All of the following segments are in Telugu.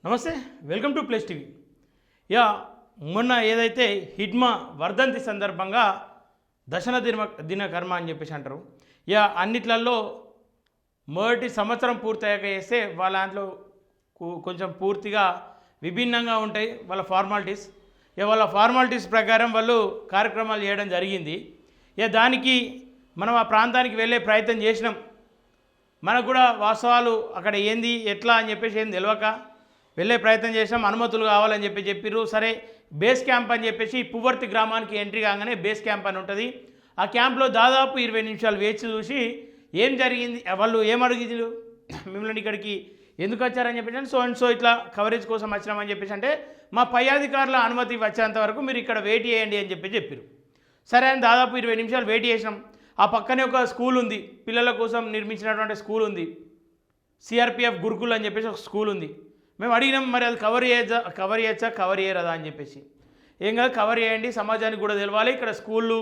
నమస్తే, welcome to place TV. Yeah మొన్న ఏదైతే హిడ్మా వర్ధంతి సందర్భంగా దశన దిన కర్మ అని చెప్పేసి అంటారు. యా అన్నిట్లలో మొదటి సంవత్సరం పూర్తయ్యాక చేస్తే వాళ్ళ దాంట్లో కొంచెం పూర్తిగా విభిన్నంగా ఉంటాయి వాళ్ళ ఫార్మాలిటీస్. వాళ్ళ ఫార్మాలిటీస్ ప్రకారం వాళ్ళు కార్యక్రమాలు చేయడం జరిగింది. దానికి మనం ఆ ప్రాంతానికి వెళ్ళే ప్రయత్నం చేసినాం. మనకు కూడా వాస్తవాలు అక్కడ ఏంది ఎట్లా అని చెప్పేసి ఏం తెలియక వెళ్ళే ప్రయత్నం చేసినాం. అనుమతులు కావాలని చెప్పిర్రు. సరే బేస్ క్యాంప్ అని చెప్పేసి పువ్వర్తి గ్రామానికి ఎంట్రీ కాగానే బేస్ క్యాంప్ అని ఉంటుంది. ఆ క్యాంప్లో దాదాపు 20 నిమిషాలు వేచి చూసి ఏం జరిగింది, వాళ్ళు ఏం అడిగిరు, మిమ్మల్ని ఇక్కడికి ఎందుకు వచ్చారని చెప్పేసి సో అండ్ సో ఇట్లా కవరేజ్ కోసం వచ్చినామని చెప్పేసి అంటే మా పై అధికారుల అనుమతి వచ్చేంత వరకు మీరు ఇక్కడ వెయిట్ చేయండి అని చెప్పారు. సరే అని దాదాపు 20 నిమిషాలు వెయిట్ చేసినాం. ఆ పక్కనే ఒక స్కూల్ ఉంది, పిల్లల కోసం నిర్మించినటువంటి స్కూల్ ఉంది, సిఆర్పిఎఫ్ గురుకుల్ అని చెప్పేసి ఒక స్కూల్ ఉంది. మేము అడిగినాం మరి అది కవర్ చేయొచ్చా కవర్ చేయరదా అని చెప్పేసి. ఏం కాదు కవర్ చేయండి, సమాజానికి కూడా తెలవాలి, ఇక్కడ స్కూళ్ళు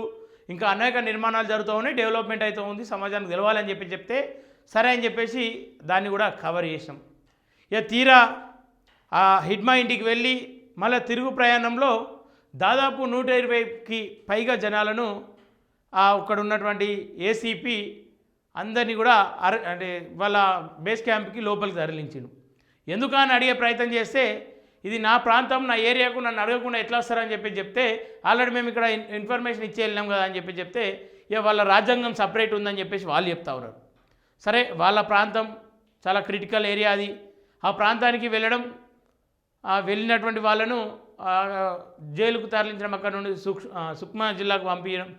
ఇంకా అనేక నిర్మాణాలు జరుగుతూ ఉన్నాయి, డెవలప్మెంట్ అవుతూ ఉంది, సమాజానికి తెలవాలి అని చెప్తే సరే అని చెప్పేసి దాన్ని కూడా కవర్ చేసినాం. తీరా ఆ హిడ్మా ఇంటికి వెళ్ళి మళ్ళీ తిరుగు ప్రయాణంలో దాదాపు 120కి పైగా జనాలను అక్కడ ఉన్నటువంటి ఏసీపీ అందరినీ కూడా అంటే వాళ్ళ బేస్ క్యాంప్కి లోపలికి తరలించిండు. ఎందుకని అడిగే ప్రయత్నం చేస్తే ఇది నా ప్రాంతం, నా ఏరియాకు నన్ను అడగకుండా ఎట్లా వస్తారని చెప్తే ఆల్రెడీ మేము ఇక్కడ ఇన్ఫర్మేషన్ ఇచ్చి వెళ్ళినాం కదా అని చెప్తే వాళ్ళ రాజ్యాంగం సపరేట్ ఉందని చెప్పేసి వాళ్ళు చెప్తా ఉన్నారు. సరే వాళ్ళ ప్రాంతం చాలా క్రిటికల్ ఏరియా అది. ఆ ప్రాంతానికి వెళ్ళినటువంటి వాళ్ళను జైలుకు తరలించడం, అక్కడ నుండి సుక్మా జిల్లాకు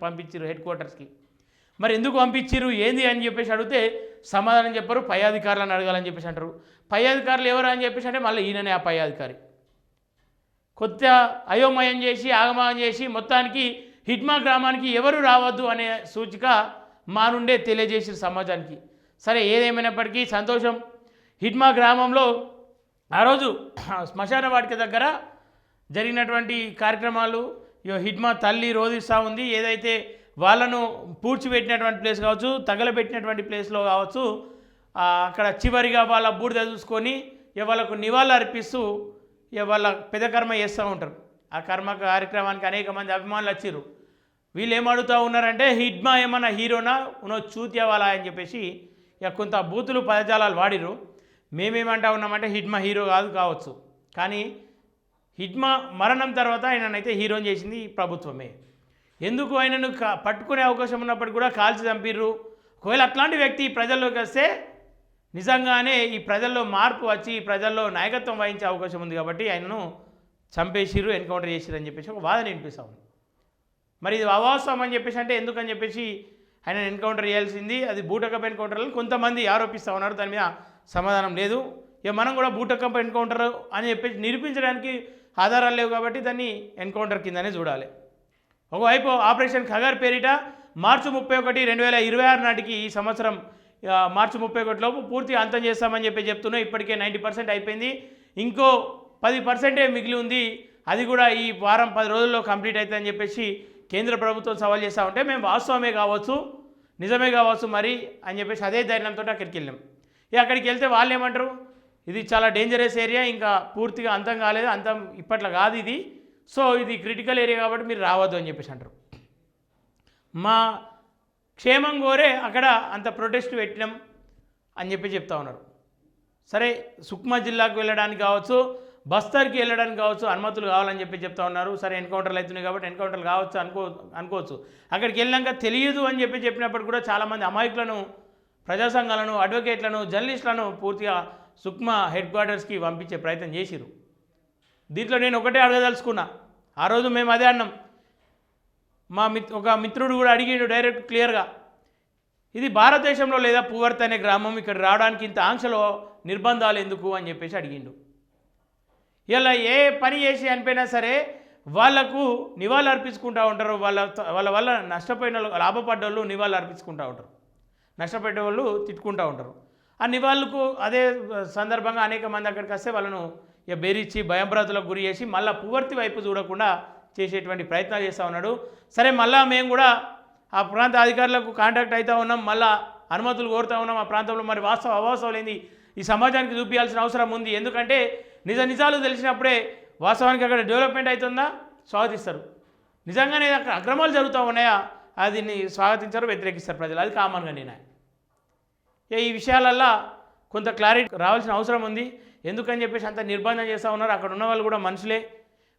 పంపించారు హెడ్ క్వార్టర్స్కి. మరి ఎందుకు పంపించారు ఏంది అని చెప్పేసి అడిగితే సమాధానం చెప్పరు. పై అధికారులను అడగాలని చెప్పేసి అంటారు. పై అధికారులు ఎవరు అని చెప్పేసి అంటే మళ్ళీ ఈయననే ఆ పై అధికారి. కొత్త అయోమయం చేసి ఆగమనం చేసి మొత్తానికి హిడ్మా గ్రామానికి ఎవరు రావద్దు అనే సూచిక మా నుండే తెలియజేసారు సమాజానికి. సరే ఏదేమైనప్పటికీ సంతోషం. హిడ్మా గ్రామంలో ఆ రోజు శ్మశాన వాటిక దగ్గర జరిగినటువంటి కార్యక్రమాలు హిడ్మా తల్లి రోధిస్తూ ఉంది. ఏదైతే వాళ్ళను పూడ్చిపెట్టినటువంటి ప్లేస్ కావచ్చు, తగలబెట్టినటువంటి ప్లేస్లో కావచ్చు, అక్కడ చివరిగా వాళ్ళ బూడిద చూసుకొని వాళ్ళకు నివాళులు అర్పిస్తూ వాళ్ళ పెదకర్మ చేస్తూ ఉంటారు. ఆ కర్మ కార్యక్రమానికి అనేక మంది అభిమానులు వచ్చారు. వీళ్ళు ఏమడుగుతూ ఉన్నారంటే హిడ్మా ఏమన్నా హీరోనా ఉన్నో చూత్యవాలా అని చెప్పేసి కొంత బూతులు పదజాలాలు వాడిరు. మేమేమంటా ఉన్నామంటే హిడ్మా హీరో కావచ్చు, కానీ హిడ్మా మరణం తర్వాత ఆయననైతే హీరోని చేసింది ప్రభుత్వమే. ఎందుకు ఆయనను పట్టుకునే అవకాశం ఉన్నప్పటికీ కూడా కాల్చి చంపిర్రు. ఒకవేళ అట్లాంటి వ్యక్తి ప్రజల్లోకి వస్తే నిజంగానే ఈ ప్రజల్లో మార్పు వచ్చి ప్రజల్లో నాయకత్వం వహించే అవకాశం ఉంది. కాబట్టి ఆయనను చంపేసిర్రు, ఎన్కౌంటర్ చేసిర్రు అని చెప్పేసి ఒక వాదన వినిపిస్తూ ఉంది. మరి ఇది అవాస్తవం అని చెప్పేసి అంటే ఎందుకని చెప్పేసి ఆయన ఎన్కౌంటర్ చేయాల్సింది అది బూటకప్ ఎన్కౌంటర్లను కొంతమంది ఆరోపిస్తూ ఉన్నారు. దాని మీద సమాధానం లేదు. మనం కూడా బూటకప్ ఎన్కౌంటర్ అని చెప్పేసి నిరూపించడానికి ఆధారాలు లేవు కాబట్టి దాన్ని ఎన్కౌంటర్ కిందనే చూడాలి. ఒకవైపు ఆపరేషన్ ఖగర్ పేరిట మార్చి 31, 2026 నాటికి ఈ సంవత్సరం మార్చి 31 లోపు పూర్తిగా అంతం చేస్తామని చెప్తున్నాం. ఇప్పటికే 90% అయిపోయింది. ఇంకో 10% మిగిలి ఉంది. అది కూడా ఈ వారం 10 రోజుల్లో కంప్లీట్ అవుతుందని చెప్పేసి కేంద్ర ప్రభుత్వం సవాల్ చేస్తూ ఉంటే మేము వాస్తవమే కావచ్చు, నిజమే కావచ్చు మరి అని చెప్పేసి అదే ధైర్యంతో అక్కడికి వెళ్ళాం. అక్కడికి వెళ్తే వాళ్ళు ఏమంటారు, ఇది చాలా డేంజరస్ ఏరియా, ఇంకా పూర్తిగా అంతం కాలేదు, అంతం ఇప్పట్లో కాదు ఇది, సో ఇది క్రిటికల్ ఏరియా కాబట్టి మీరు రావద్దు అని చెప్పేసి అంటారు. మా క్షేమం కోరే అక్కడ అంత ప్రొటెస్ట్ పెట్టినాం అని చెప్తా ఉన్నారు. సరే సుక్మా జిల్లాకు వెళ్ళడానికి కావచ్చు, బస్తర్కి వెళ్ళడానికి కావచ్చు అనుమతులు కావాలని చెప్తా ఉన్నారు. సరే ఎన్కౌంటర్లు అవుతున్నాయి కాబట్టి ఎన్కౌంటర్లు కావచ్చు అనుకోవచ్చు. అక్కడికి వెళ్ళాక తెలియదు అని చెప్పినప్పుడు కూడా చాలామంది అమాయకులను, ప్రజా సంఘాలను, అడ్వకేట్లను, జర్నలిస్టులను పూర్తిగా సుక్మా హెడ్ క్వార్టర్స్కి పంపించే ప్రయత్నం చేసిరు. దీంట్లో నేను ఒకటే అడగదలుచుకున్నా. ఆ రోజు మేము అదే అన్నాం. ఒక మిత్రుడు కూడా అడిగిండు డైరెక్ట్ క్లియర్గా, ఇది భారతదేశంలో లేదా పువ్వర్తి అనే గ్రామం, ఇక్కడ రావడానికి ఇంత ఆంక్షలో నిర్బంధాలు ఎందుకు అని చెప్పేసి అడిగిండు. ఇలా ఏ పని చేసి అనిపోయినా సరే వాళ్లకు నివాళులు అర్పించుకుంటూ ఉంటారు. వాళ్ళ వల్ల నష్టపోయిన లాభపడ్డోళ్ళు నివాళులు అర్పించుకుంటూ ఉంటారు, నష్టపోయే వాళ్ళు తిట్టుకుంటూ ఉంటారు. ఆ నివాళులకు అదే సందర్భంగా అనేక మంది అక్కడికి వస్తే వాళ్ళను బెదిరించి భయంభ్రాంతులకు గురి చేసి మళ్ళీ పువ్వర్తి వైపు చూడకుండా చేసేటువంటి ప్రయత్నాలు చేస్తూ ఉన్నాడు. సరే మళ్ళీ మేము కూడా ఆ ప్రాంత అధికారులకు కాంటాక్ట్ అవుతూ ఉన్నాం, మళ్ళీ అనుమతులు కోరుతూ ఉన్నాం. ఆ ప్రాంతంలో మరి వాస్తవ అవాస్తవాలు ఏంది ఈ సమాజానికి చూపించాల్సిన అవసరం ఉంది. ఎందుకంటే నిజాలు తెలిసినప్పుడే వాస్తవానికి అక్కడ డెవలప్మెంట్ అవుతుందా స్వాగతిస్తారు, నిజంగానే అక్కడ అక్రమాలు జరుగుతూ ఉన్నాయా అది స్వాగతించారు, వ్యతిరేకిస్తారు ప్రజలు. అది కామన్గా నేను ఈ విషయాలల్లో కొంత క్లారిటీ రావాల్సిన అవసరం ఉంది. ఎందుకని చెప్పేసి అంత నిర్బంధం చేస్తూ ఉన్నారు. అక్కడ ఉన్న వాళ్ళు కూడా మనుషులే,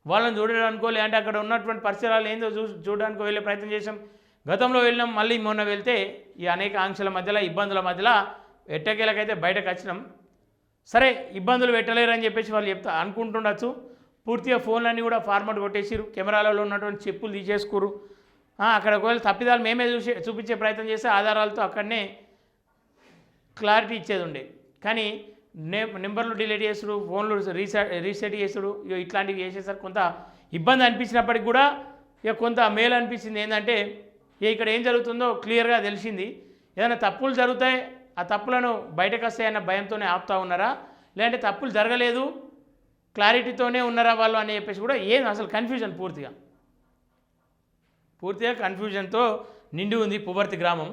వాళ్ళని చూడడానికో లేదంటే అక్కడ ఉన్నటువంటి పరిసరాలు ఏందో చూడడానికో వెళ్ళే ప్రయత్నం చేసాం. గతంలో వెళ్ళినాం, మళ్ళీ మొన్న వెళ్తే ఈ అనేక ఆంక్షల మధ్యలో ఇబ్బందుల మధ్యలో ఎట్టకేలకైతే బయటకు వచ్చినాం. సరే ఇబ్బందులు పెట్టలేరని చెప్పేసి వాళ్ళు అనుకుంటుండొచ్చు. పూర్తిగా ఫోన్లన్నీ కూడా ఫార్మాట్ కొట్టేసిరు, కెమెరాలలో ఉన్నటువంటి చెప్పులు తీసేసుకోరు. అక్కడ ఒకవేళ తప్పిదాలు మేమే చూపించే ప్రయత్నం చేస్తే ఆధారాలతో అక్కడనే క్లారిటీ ఇచ్చేది ఉండే. కానీ నెంబర్లు డిలీట్ చేసుడు, ఫోన్లు రీసెట్ చేసుడు, ఇట్లాంటివి చేసేసరికి కొంత ఇబ్బంది అనిపించినప్పటికి కూడా ఇక కొంత మేలు అనిపించింది. ఏంటంటే ఇక్కడ ఏం జరుగుతుందో క్లియర్గా తెలిసింది. ఏదైనా తప్పులు జరుగుతాయి, ఆ తప్పులను బయటకు వస్తాయన్న భయంతోనే ఆపుతూ ఉన్నారా, లేదంటే తప్పులు జరగలేదు క్లారిటీతోనే ఉన్నారా వాళ్ళు అని చెప్పేసి కూడా ఏం అసలు కన్ఫ్యూజన్ పూర్తిగా కన్ఫ్యూజన్తో నిండి ఉంది పువ్వర్తి గ్రామం.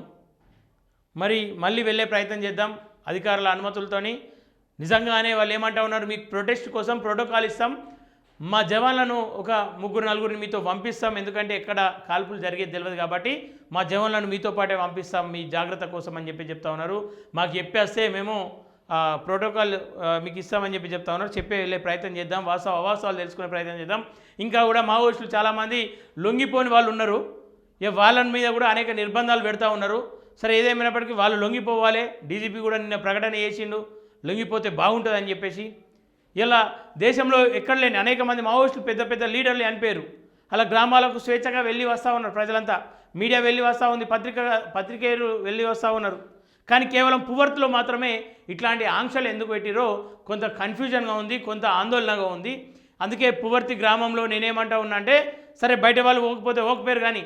మరి మళ్ళీ వెళ్ళే ప్రయత్నం చేద్దాం అధికారుల అనుమతులతోని. నిజంగానే వాళ్ళు ఏమంటా ఉన్నారు, మీకు ప్రొటెస్ట్ కోసం ప్రోటోకాల్ ఇస్తాం, మా జవాన్లను ఒక 3-4 మీతో పంపిస్తాం, ఎందుకంటే ఎక్కడ కాల్పులు జరిగేది తెలియదు కాబట్టి మా జవాన్లను మీతో పాటే పంపిస్తాం మీ జాగ్రత్త కోసం అని చెప్తా ఉన్నారు. మాకు చెప్పేస్తే మేము ప్రోటోకాల్ మీకు ఇస్తామని చెప్తా ఉన్నారు. చెప్పే వెళ్ళే ప్రయత్నం చేద్దాం, అవాస్తవాలు తెలుసుకునే ప్రయత్నం చేద్దాం. ఇంకా కూడా మావోయిస్టులు చాలామంది లొంగిపోని వాళ్ళు ఉన్నారు, వాళ్ళ మీద కూడా అనేక నిర్బంధాలు పెడతా ఉన్నారు. సరే ఏదేమైనప్పటికీ వాళ్ళు లొంగిపోవాలి. డీజీపీ కూడా నిన్న ప్రకటన చేసిండు, లొంగిపోతే బాగుంటుందని చెప్పేసి. ఇలా దేశంలో ఎక్కడ లేని అనేక మంది మావోయిస్టులు పెద్ద పెద్ద లీడర్లు అనిపోయారు. అలా గ్రామాలకు స్వేచ్ఛగా వెళ్ళి వస్తూ ఉన్నారు ప్రజలంతా, మీడియా వెళ్ళి వస్తూ ఉంది, పత్రికేయులు వెళ్ళి వస్తూ ఉన్నారు. కానీ కేవలం పువ్వర్తిలో మాత్రమే ఇట్లాంటి ఆంక్షలు ఎందుకు పెట్టిరో కొంత కన్ఫ్యూజన్గా ఉంది, కొంత ఆందోళనగా ఉంది. అందుకే పువ్వర్తి గ్రామంలో నేనేమంటా ఉన్నా అంటే, సరే బయట వాళ్ళు ఓకపోయారు కానీ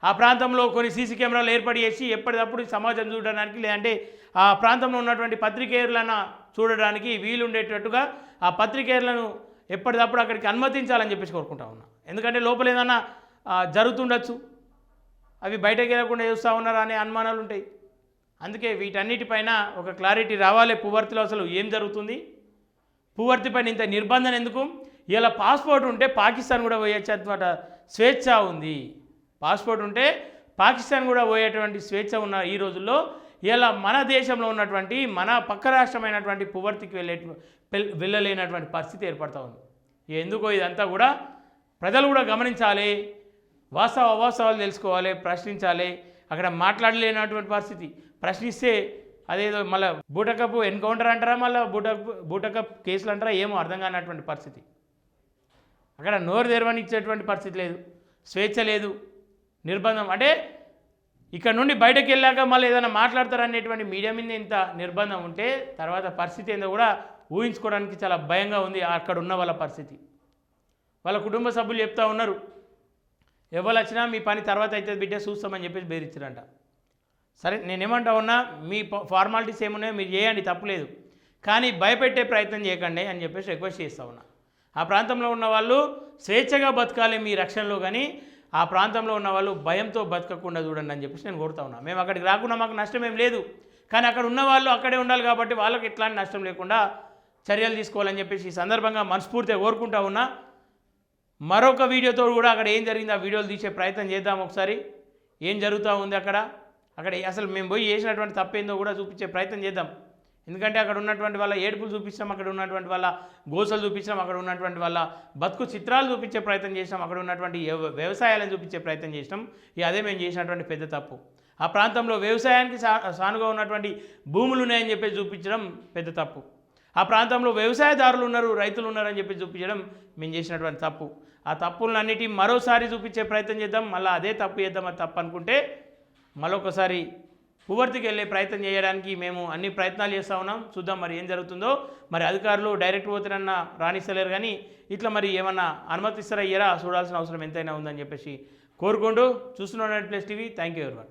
ఆ ప్రాంతంలో కొన్ని సీసీ కెమెరాలు ఏర్పాటు చేసి ఎప్పటికప్పుడు సమాజం చూడడానికి లేదంటే ఆ ప్రాంతంలో ఉన్నటువంటి పత్రికేయులను చూడడానికి వీలుండేటట్టుగా ఆ పత్రికేయులను ఎప్పటికప్పుడు అక్కడికి అనుమతించాలని చెప్పేసి కోరుకుంటా ఉన్నా. ఎందుకంటే లోపల ఏదన్నా జరుగుతుండొచ్చు, అవి బయటకు వెళ్ళకుండా చూస్తూ ఉన్నారా అనే అనుమానాలు ఉంటాయి. అందుకే వీటన్నిటిపైన ఒక క్లారిటీ రావాలి. పువ్వర్తిలో అసలు ఏం జరుగుతుంది, పువ్వర్తి పైన ఇంత నిర్బంధం ఎందుకు? ఇలా పాస్పోర్ట్ ఉంటే పాకిస్తాన్ కూడా పోయొచ్చు అన్నమాట స్వేచ్ఛ ఉంది. పాస్పోర్ట్ ఉంటే పాకిస్తాన్ కూడా పోయేటువంటి స్వేచ్ఛ ఉన్న ఈ రోజుల్లో ఇలా మన దేశంలో ఉన్నటువంటి మన పక్క రాష్ట్రమైనటువంటి పువ్వర్తికి వెళ్ళలేనటువంటి పరిస్థితి ఏర్పడుతూ ఉంది. ఎందుకో ఇదంతా కూడా ప్రజలు కూడా గమనించాలి, అవాస్తవాలు తెలుసుకోవాలి, ప్రశ్నించాలి. అక్కడ మాట్లాడలేనటువంటి పరిస్థితి, ప్రశ్నిస్తే అదేదో మళ్ళీ బూటకప్ ఎన్కౌంటర్ అంటారా, మళ్ళీ బూటకప్ కేసులు అంటారా, ఏమో అర్థం కానటువంటి పరిస్థితి. అక్కడ నోరు తెరవనిచ్చేటువంటి పరిస్థితి లేదు, స్వేచ్ఛ లేదు, నిర్బంధం. అంటే ఇక్కడ నుండి బయటకు వెళ్ళాక మళ్ళీ ఏదైనా మాట్లాడతారనేటువంటి మీడియా మీద ఇంత నిర్బంధం ఉంటే తర్వాత పరిస్థితి ఏందో కూడా ఊహించుకోవడానికి చాలా భయంగా ఉంది. అక్కడ ఉన్న వాళ్ళ పరిస్థితి, వాళ్ళ కుటుంబ సభ్యులు చెప్తా ఉన్నారు, ఎవరు వచ్చినా మీ పని తర్వాత అయితే బిడ్డ చూస్తామని చెప్పేసి బెదిరించారంట. సరే నేనేమంటా ఉన్నా, మీ ఫార్మాలిటీస్ ఏమున్నాయో మీరు చేయండి, తప్పులేదు, కానీ భయపెట్టే ప్రయత్నం చేయకండి అని చెప్పేసి రిక్వెస్ట్ చేస్తూ ఉన్నా. ఆ ప్రాంతంలో ఉన్న వాళ్ళు స్వేచ్ఛగా బతకాలి మీ రక్షణలో, కానీ ఆ ప్రాంతంలో ఉన్న వాళ్ళు భయంతో బతకకుండా చూడండి అని చెప్పేసి నేను కోరుతా ఉన్నా. మేము అక్కడికి రాకుండా మాకు నష్టం ఏం లేదు, కానీ అక్కడ ఉన్న వాళ్ళు అక్కడే ఉండాలి కాబట్టి వాళ్ళకి ఎట్లాంటి నష్టం లేకుండా చర్యలు తీసుకోవాలని చెప్పేసి ఈ సందర్భంగా మనస్ఫూర్తిగా కోరుకుంటా ఉన్నా. మరొక వీడియోతో కూడా అక్కడ ఏం జరిగింది ఆ వీడియోలు తీసే ప్రయత్నం చేద్దాం, ఒకసారి ఏం జరుగుతూ ఉంది అక్కడ అసలు మేము పోయి చేసినటువంటి తప్పేందో కూడా చూపించే ప్రయత్నం చేద్దాం. ఎందుకంటే అక్కడ ఉన్నటువంటి వాళ్ళ ఏడుపులు చూపించాం, అక్కడ ఉన్నటువంటి వాళ్ళ గోసలు చూపించాం, అక్కడ ఉన్నటువంటి వాళ్ళ బతుకు చిత్రాలు చూపించే ప్రయత్నం చేసినాం, అక్కడ ఉన్నటువంటి వ్యవసాయాలను చూపించే ప్రయత్నం చేసినాం. అదే మేము చేసినటువంటి పెద్ద తప్పు. ఆ ప్రాంతంలో వ్యవసాయానికి సానుగా ఉన్నటువంటి భూములు ఉన్నాయని చెప్పేసి చూపించడం పెద్ద తప్పు. ఆ ప్రాంతంలో వ్యవసాయదారులు ఉన్నారు, రైతులు ఉన్నారని చెప్పి చూపించడం మేము చేసినటువంటి తప్పు. ఆ తప్పులన్నిటి మరోసారి చూపించే ప్రయత్నం చేద్దాం. మళ్ళీ అదే తప్పు చేద్దాం, అది తప్పు అనుకుంటే మరొకసారి పువ్వర్తికి వెళ్ళే ప్రయత్నం చేయడానికి మేము అన్ని ప్రయత్నాలు చేస్తూ ఉన్నాం. చూద్దాం మరి ఏం జరుగుతుందో. మరి అధికారులు డైరెక్ట్ పోతారన్నా రాణిస్తలేరు, కానీ ఇట్లా మరి ఏమన్నా అనుమతిస్తారా ఇయ్యరా చూడాల్సిన అవసరం ఎంతైనా ఉందని చెప్పేసి కోరుకుంటూ చూస్తున్న plus TV. Thank you everyone.